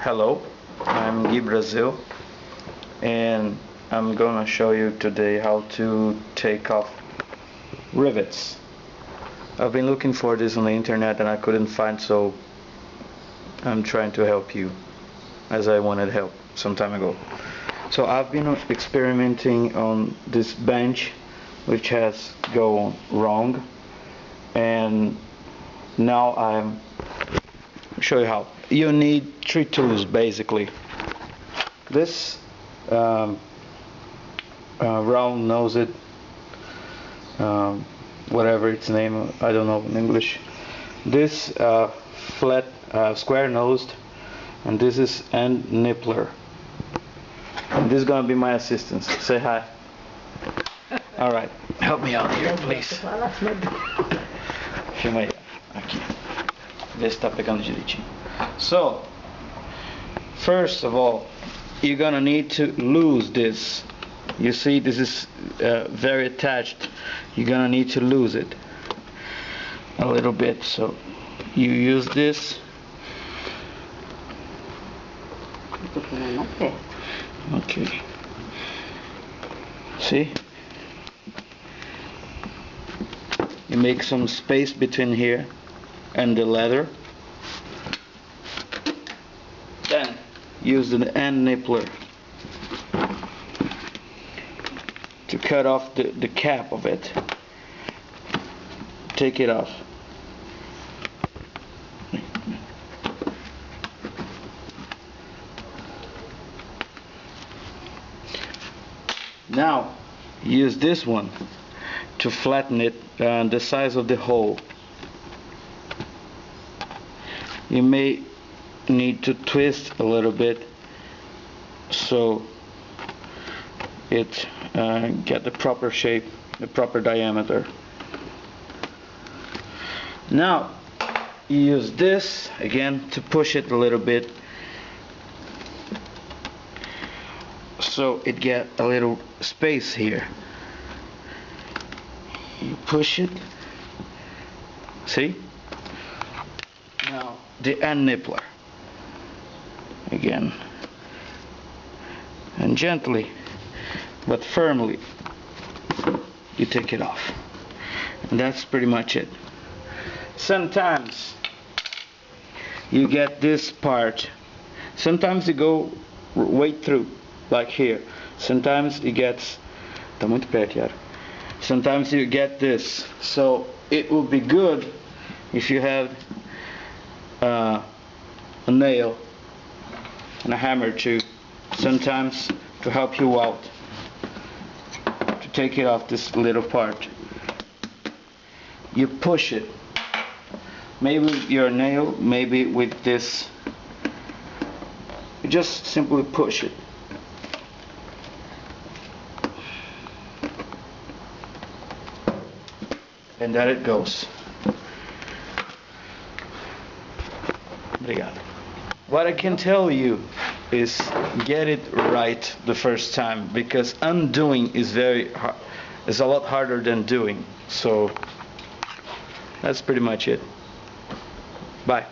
Hello, I'm Gui Brazil, and I'm gonna show you today how to take off rivets. I've been looking for this on the internet and I couldn't find, so I'm trying to help you as I wanted help some time ago. So I've been experimenting on this bench which has gone wrong, and now I'm show you how. You need three tools basically. This round nosed, whatever its name, I don't know in English. This flat square nosed, and this is end nippler. And this is gonna be my assistant. Say hi. Alright, help me out here, please. Filma aí, aqui. Vê se tá pegando direitinho. So, first of all, you're gonna need to lose this. You see, this is very attached. You're gonna need to lose it a little bit. So, you use this. Okay. See? You make some space between here and the leather. Then use the end nippler to cut off the cap of it. Take it off. Now use this one to flatten it the size of the hole. You may need to twist a little bit so it get the proper shape, the proper diameter. Now you use this again to push it a little bit so it get a little space here. You push it, see? Now the end nippler again, and gently but firmly you take it off, and that's pretty much it. Sometimes you get this part, sometimes you go way through like here, sometimes it gets tá muito perto, Yara. Sometimes you get this, so it would be good if you have a nail and a hammer too, sometimes to help you out, to take it off this little part. You push it, maybe with your nail, maybe with this. You just simply push it. And there it goes. Obrigado. What I can tell you is get it right the first time, because undoing is is a lot harder than doing. So that's pretty much it. Bye.